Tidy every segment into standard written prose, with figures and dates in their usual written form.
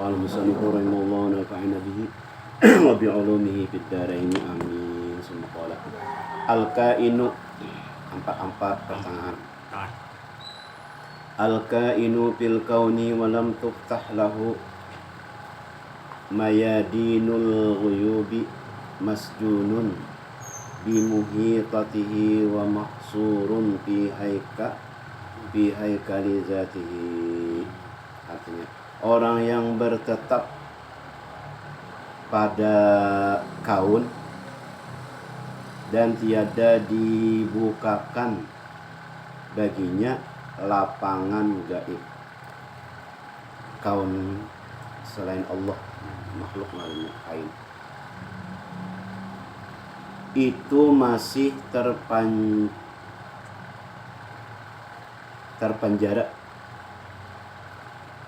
Qala musannifun rahimahullah wa nafa'ana bihi wa bi'ulumihi fid dharain amin. Summa qala al-kainu 44 pertengahan. Al-kainu fil kauni wa lam tuftah lahu mayadinul ghuyubi masjunun bimuhitatihi wa mahsurun fi haikali zatihi. Artinya orang yang bertetap pada kaun dan tiada dibukakan baginya lapangan gaib. Kaun selain Allah, makhluk lainnya kain, itu masih terpenjara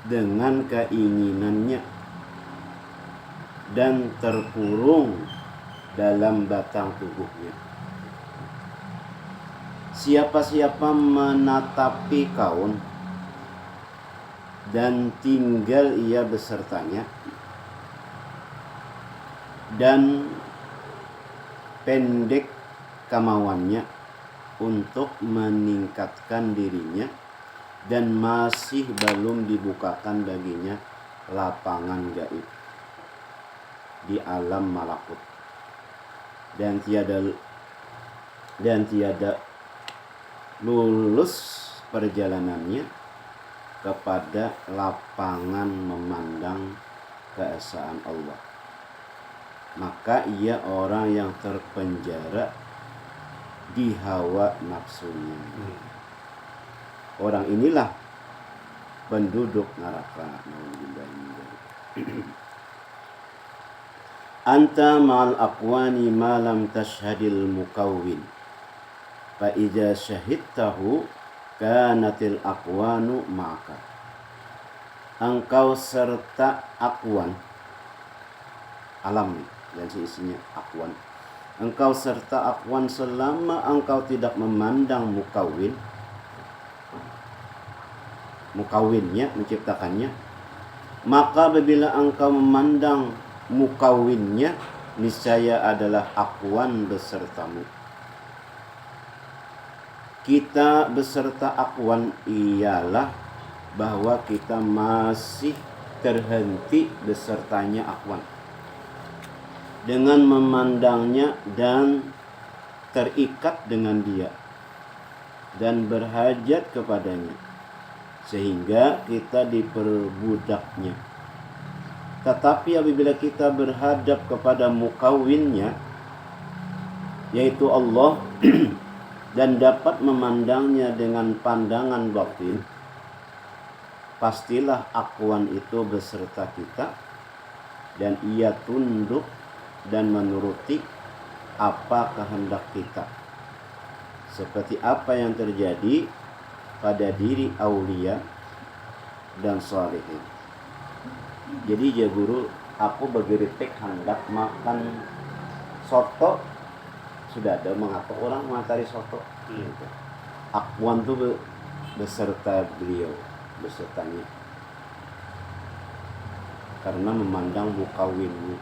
dengan keinginannya dan terkurung dalam batang tubuhnya. Siapa-siapa menatapi kaun dan tinggal ia besertanya dan pendek kemauannya untuk meningkatkan dirinya dan masih belum dibukakan baginya lapangan gaib di alam malakut dan tiada lulus perjalanannya kepada lapangan memandang keesaan Allah, maka ia orang yang terpenjara di hawa nafsunya. Orang inilah penduduk neraka. Anta ma'al aqwani ma lam tashhadil mukawwin fa idza syahidtahu kanatil aqwanu ma'aka. Engkau serta aqwan, alam dan isinya aqwan. Engkau serta aqwan selama engkau tidak memandang mukawinnya, menciptakannya, maka apabila engkau memandang mukawinnya, niscaya adalah aqwan besertamu. Kita beserta aqwan ialah bahwa kita masih terhenti besertanya aqwan dengan memandangnya dan terikat dengan dia dan berhajat kepadanya, sehingga kita diperbudaknya. Tetapi apabila kita berhadap kepada mukawinnya, yaitu Allah, dan dapat memandangnya dengan pandangan batin, pastilah aqwan itu beserta kita dan ia tunduk dan menuruti apa kehendak kita, seperti apa yang terjadi pada diri aulia dan salihin. Jadi ya guru, aku bergeritik hendak makan soto, sudah ada mengapa orang mengatari soto. Aqwan itu beserta beliau, besertanya, karena memandang mukawinnya.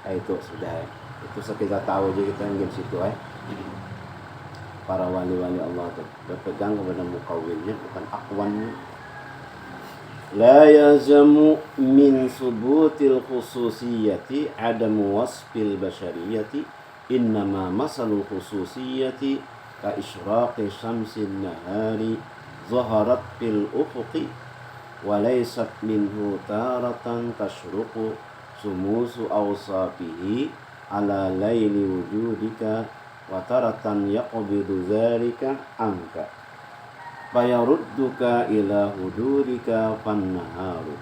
Itu sudah, itu kita tahu aja, kita ingin situ para wali-wali Allah itu berpegang kepada mukawinnya, bukan aqwannya. La yazamu min subutil khususiyati adamu wasfil basyariyati, innama masalul khususiyati ka isyraqi syamsin nahari zaharat fil ufuqi wa laysat minhu taratan tashruqu sumusu awsafihi ala layli wujudika wa taratan yaqbidu zalika anka fayarudduka ila hudurika fannaharu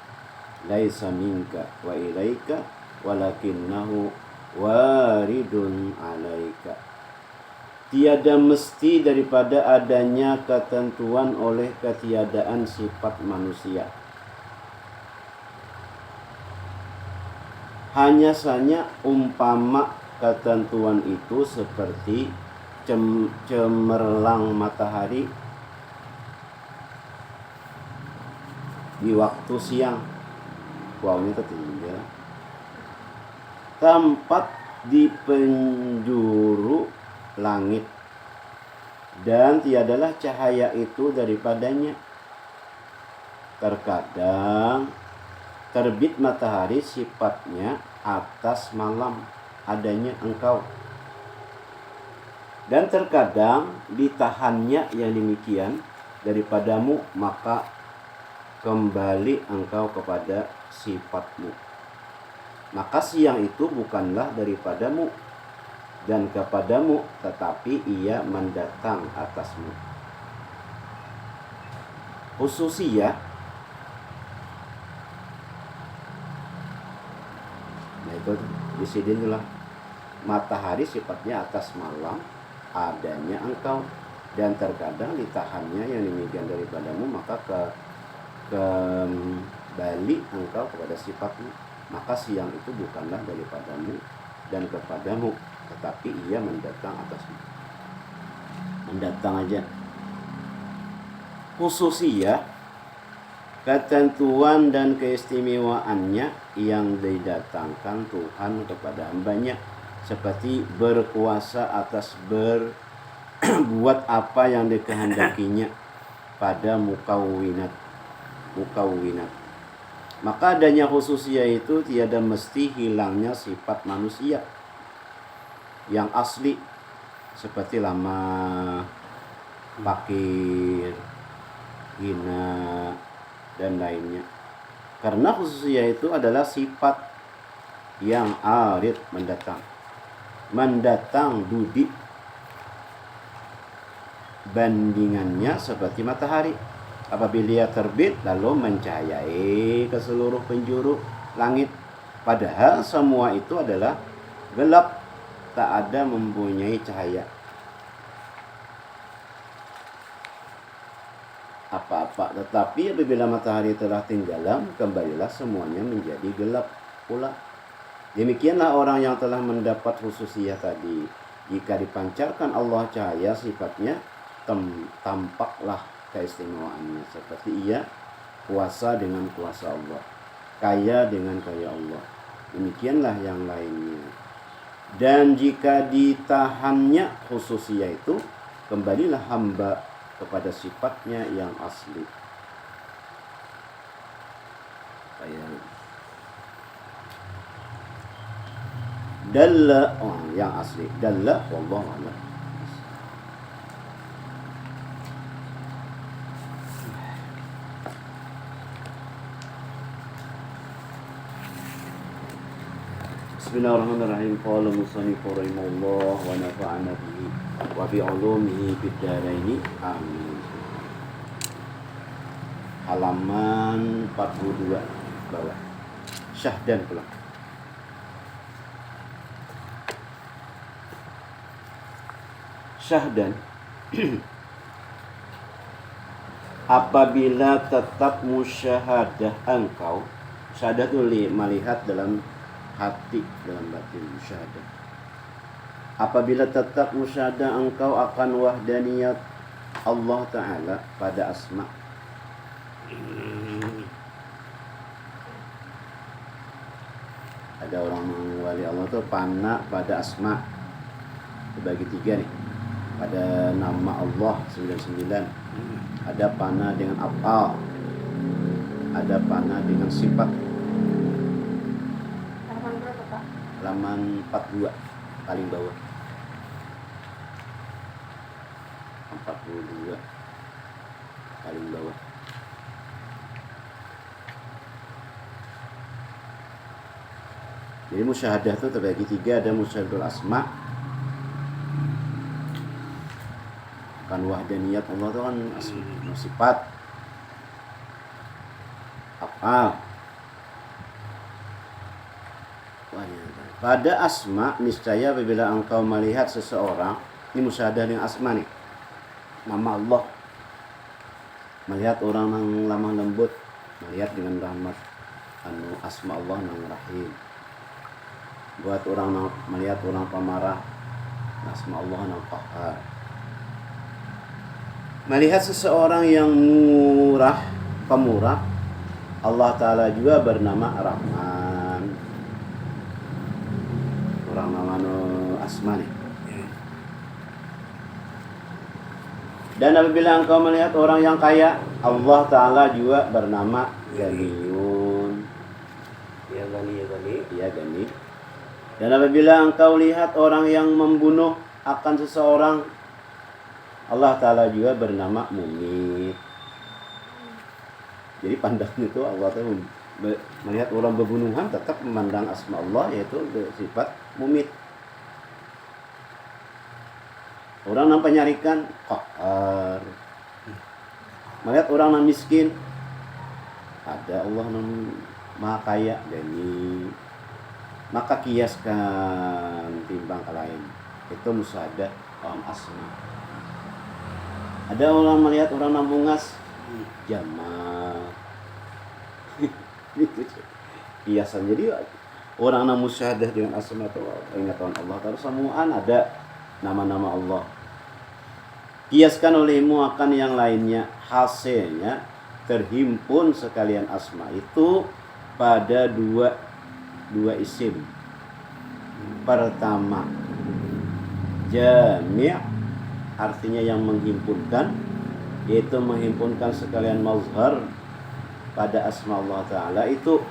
laisa minka wa ilaika walakinnahu waridun alaika. Tiada mesti daripada adanya ketentuan oleh ketiadaan sifat manusia. Hanya saja umpama ketentuan itu seperti cemerlang matahari di waktu siang wawunya tertinggal. Tempat di penjuru langit dan tiadalah cahaya itu daripadanya. Terkadang terbit matahari sifatnya atas malam adanya engkau, dan terkadang ditahannya yang demikian daripadamu, maka kembali engkau kepada sifatmu. Maka siang itu bukanlah daripadamu dan kepadamu, tetapi ia mendatang atasmu. Khususiyah. Nah itu di sini itulah matahari sifatnya atas malam adanya engkau, dan terkadang ditahannya yang demikian daripadamu, maka kembali engkau kepada sifatmu. Maka siang itu bukanlah daripadamu dan kepadamu, tetapi ia mendatang atasmu. Mendatang aja. Khususiyah, ketentuan dan keistimewaannya yang didatangkan Tuhan kepada hambanya, seperti berkuasa atas berbuat apa yang dikehendakinya pada mukawwinat. Maka adanya khususiyah itu tiada mesti hilangnya sifat manusia yang asli, seperti lemah, fakir, hina, dan lainnya. Karena khususiyah itu adalah sifat yang arid, mendatang dudi. Bandingannya seperti matahari, apabila ia terbit lalu mencahayai ke seluruh penjuru langit, padahal semua itu adalah gelap, tak ada mempunyai cahaya apa-apa. Tetapi apabila matahari telah tenggelam, kembalilah semuanya menjadi gelap pula. Demikianlah orang yang telah mendapat khususiyah tadi. Jika dipancarkan Allah cahaya sifatnya, tampaklah keistimewaannya, seperti ia kuasa dengan kuasa Allah, kaya dengan kaya Allah. Demikianlah yang lainnya. Dan jika ditahannya khususiyah itu, kembalilah hamba kepada sifatnya yang asli. Dalla, yang asli. Dalla wallahu a'lam. Bismillahirrahmanirrahim. Qala musannif rahimahullah wa nafa'ana bihi wa bi 'ulumihi fid dharain. Amin. Halaman 42 bawah. Syahdan pula. Syahdan apabila tetap musyahadah engkau, syahadah itu melihat dalam hati, dalam batin, musyahadah. Apabila tetap musyahadah engkau akan wahdaniyat Allah Ta'ala pada asma. Ada orang wali Allah itu fana pada asma, dibagi tiga nih. Ada nama Allah 99, ada fana dengan af'al, ada fana dengan sifat. Halaman berapa, Pak? Halaman 42 paling bawah. 42 paling bawah. Jadi musyahadah itu terbagi tiga, ada musyahadatul asma, kan wahdaniyat Allah itu kan sifat apa. Pada asma, niscaya apabila engkau melihat seseorang, ini musyahadah dengan asma nih, nama Allah, melihat orang yang lemah lembut, melihat dengan rahmat asma Allah yang rahim. Buat orang melihat orang pemarah, asma Allah yang qahhar. Melihat seseorang yang murah, pemurah, Allah Ta'ala juga bernama Rahman. Orang nama asma nih. Dan apabila engkau melihat orang yang kaya, Allah Ta'ala juga bernama Ganiyun. Ya gani, ya gani. Ya Gani. Dan apabila engkau lihat orang yang membunuh akan seseorang, Allah Ta'ala juga bernama Mumit. Jadi pandang itu Allah Ta'ala melihat orang berbunuhan tetap memandang asma Allah, yaitu sifat Mumit. Orang yang penyarikan Qahar. Melihat orang yang miskin, ada Allah yang Maha Kaya, Gani. Maka kiaskan timbang ke lain. Itu musyahadah asma. Ada orang melihat orang yang bungas, Jamal. Kiasan. Jadi orang yang musyahadah dengan asma itu ingatan Allah Ta'ala, semuaan ada nama-nama Allah. Kiaskan olehmu akan yang lainnya, hasilnya terhimpun sekalian asma itu pada dua isim. Pertama, jami' artinya yang menghimpunkan, yaitu menghimpunkan sekalian mazhar pada asma Allah Ta'ala. Itu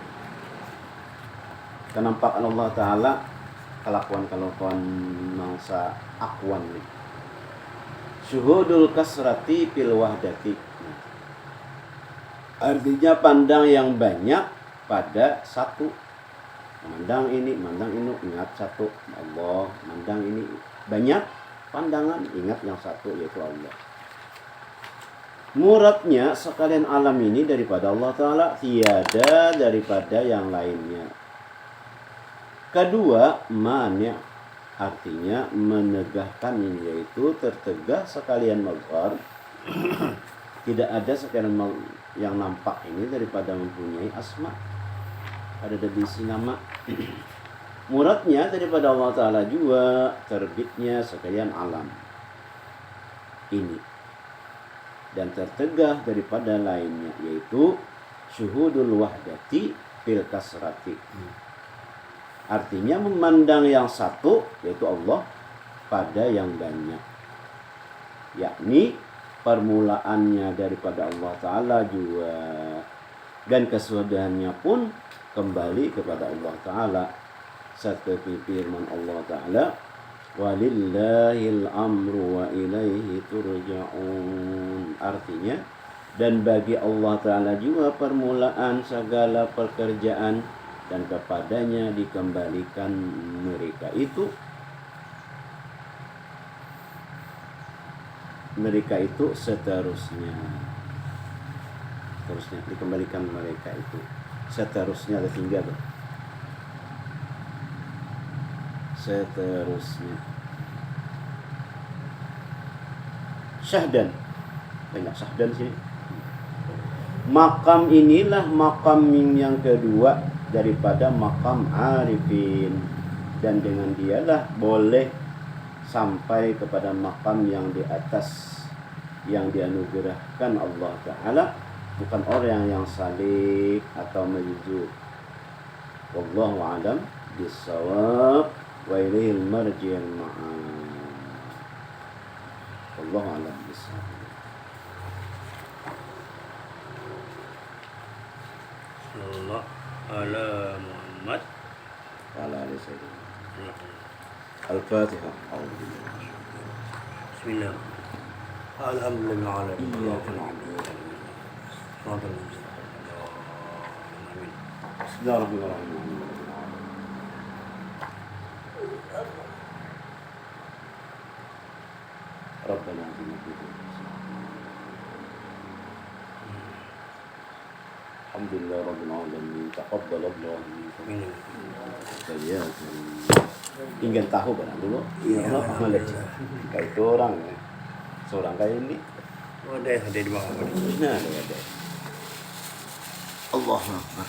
kenampakan Allah Ta'ala, kelakuan mangsa akwan nih. Syuhudul kasrati fil wahdati. Artinya pandang yang banyak pada satu. Mandang ini, ingat satu Allah. Mandang ini banyak pandangan, ingat yang satu, yaitu Allah. Muradnya sekalian alam ini daripada Allah Ta'ala, tiada daripada yang lainnya. Kedua, mani', artinya menegahkan, yaitu tertegah sekalian mazhar. Tidak ada sekalian yang nampak ini daripada mempunyai asma, ada dedisi nama. Muradnya daripada Allah Ta'ala juga terbitnya sekalian alam ini, dan tertegah daripada lainnya, yaitu syuhudul wahdati fil kasrati. Artinya memandang yang satu, yaitu Allah, pada yang banyak. Yakni permulaannya daripada Allah Ta'ala juga, dan kesudahannya pun kembali kepada Allah Ta'ala. Seperti firman Allah Ta'ala, walillahil amru wa ilaihi turja'un. Artinya, dan bagi Allah Ta'ala juga permulaan segala pekerjaan, dan kepadanya dikembalikan mereka itu. Mereka itu seterusnya dikembalikan mereka itu. Seterusnya ada tinggal. Seterusnya. Syahdan. Banyak syahdan sini. Makam inilah makam yang kedua daripada makam arifin, dan dengan dialah boleh sampai kepada makam yang di atas, yang dianugerahkan Allah Ta'ala, bukan orang yang salih atau menuju. Wallahu a'lam bissawab wa ilaihil marji'ul ma'ab. Wallahu a'lam bissawab. Sallallahu ala Muhammad Ala alaihi wasallam. Al-Fatiha. Bismillah. Alhamdulillah ala Iyyaka na'budu wa iyyaka nasta'in. Rabbana atina fid dunya alhamdulillah rabbil alamin. Taqabbalallahu minna. Saya ingin tahu barang dulu. Ya Allah, kayak itu orang ya. Seorang kayak ini. Ada di bawah. Nah, ada. Allah Akbar.